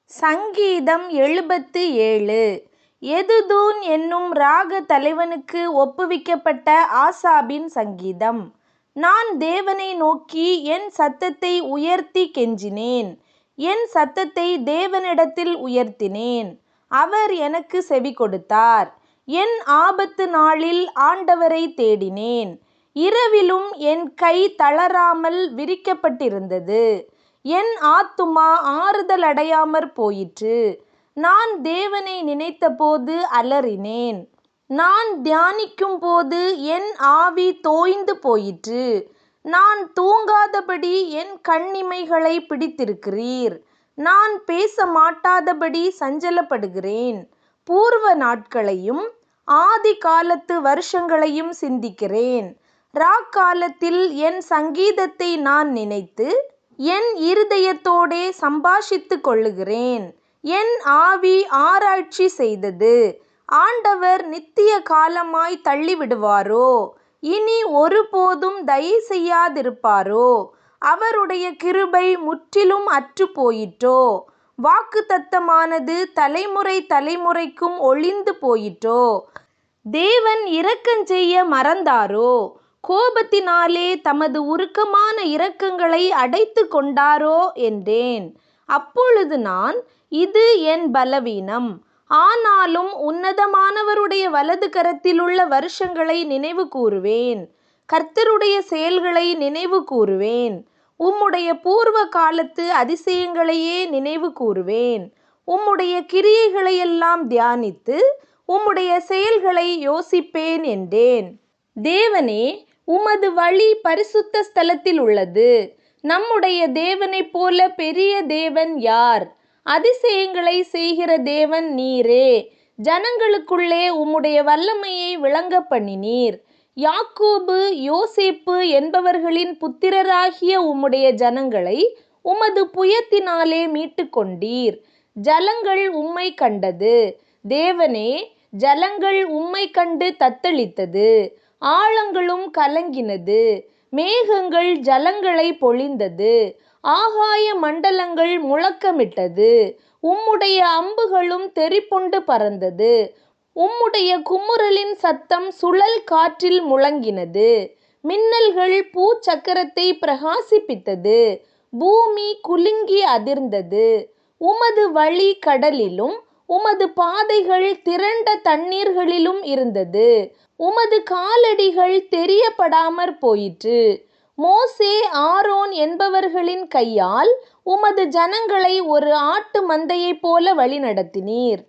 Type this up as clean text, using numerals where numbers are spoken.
சங்கீதம் 77. எதுதூன் என்னும் ராக தலைவனுக்கு ஒப்புவிக்கப்பட்ட ஆசாபின் சங்கீதம். நான் தேவனை நோக்கி என் சத்தத்தை உயர்த்தி கெஞ்சினேன். என் சத்தத்தை தேவனிடத்தில் உயர்த்தினேன். அவர் எனக்கு செவி கொடுத்தார். என் ஆபத்து நாளில் ஆண்டவரை தேடினேன். இரவிலும் என் கை தளராமல் விரிக்கப்பட்டிருந்தது. என் ஆத்துமா ஆறுதல் அடையாமற் போயிற்று. நான் தேவனை நினைத்தபோது அலறினேன். நான் தியானிக்கும் போது என் ஆவி தோய்ந்து போயிற்று. நான் தூங்காதபடி என் கண்ணிமைகளை பிடித்திருக்கிறீர். நான் பேச மாட்டாதபடி சஞ்சலப்படுகிறேன். பூர்வ நாட்களையும் ஆதி காலத்து வருஷங்களையும் சிந்திக்கிறேன். ராக்காலத்தில் என் சங்கீதத்தை நான் நினைத்து என் இருதயத்தோடே சம்பாஷித்துக் கொள்ளுகிறேன். என் ஆவி ஆராய்ச்சி செய்தது. ஆண்டவர் நித்திய காலமாய் தள்ளிவிடுவாரோ? இனி ஒருபோதும் தயை செய்யாதிருப்பாரோ? அவருடைய கிருபை முற்றிலும் அற்று போயிற்றோ? வாக்குத்தத்தமானது தலைமுறை தலைமுறைக்கும் ஒழிந்து போயிற்றோ? தேவன் இரக்கஞ்செய்ய மறந்தாரோ? கோபத்தினாலே தமது உருக்கமான இரக்கங்களை அடைத்து கொண்டாரோ என்றேன். அப்பொழுது நான், இது என் பலவீனம். ஆனாலும் உன்னதமானவருடைய வலது கரத்திலுள்ள வருஷங்களை நினைவு கூறுவேன். கர்த்தருடைய செயல்களை நினைவு கூறுவேன். உம்முடைய பூர்வ காலத்து அதிசயங்களையே நினைவு கூறுவேன். உம்முடைய கிரியைகளையெல்லாம் தியானித்து உம்முடைய செயல்களை யோசிப்பேன் என்றேன். தேவனே, உமது வழி பரிசுத்த ஸ்தலத்தில் உள்ளது. நம்முடைய தேவனைப் போல பெரிய தேவன் யார்? அதிசயங்களை செய்கிற தேவன் நீரே. ஜனங்களுக்குள்ளே உம்முடைய வல்லமையை விளங்க பண்ணினீர். யாக்கோபு யோசேப்பு என்பவர்களின் புத்திரராகிய உம்முடைய ஜனங்களை உமது புயத்தினாலே மீட்டு கொண்டீர். ஜலங்கள் உம்மை கண்டது. தேவனே, ஜலங்கள் உம்மை கண்டு தத்தளித்தது. ஆழங்களும் கலங்கினது. மேகங்கள் ஜலங்களை பொழிந்தது. ஆகாய மண்டலங்கள் முழக்கமிட்டது. உம்முடைய அம்புகளும் தெறிப்புண்டு பறந்தது. உம்முடைய குமுறலின் சத்தம் சுழல் காற்றில் முழங்கினது. மின்னல்கள் பூச்சக்கரத்தை பிரகாசிப்பித்தது. பூமி குலுங்கி அதிர்ந்தது. உமது வழி கடலிலும் உமது பாதைகள் திரண்ட தண்ணீர்களிலும் இருந்தது. உமது காலடிகள் தெரியப்படாமற் போயிற்று. மோசே ஆரோன் என்பவர்களின் கையால் உமது ஜனங்களை ஒரு ஆட்டு மந்தையைப் போல வழிநடத்தினீர்.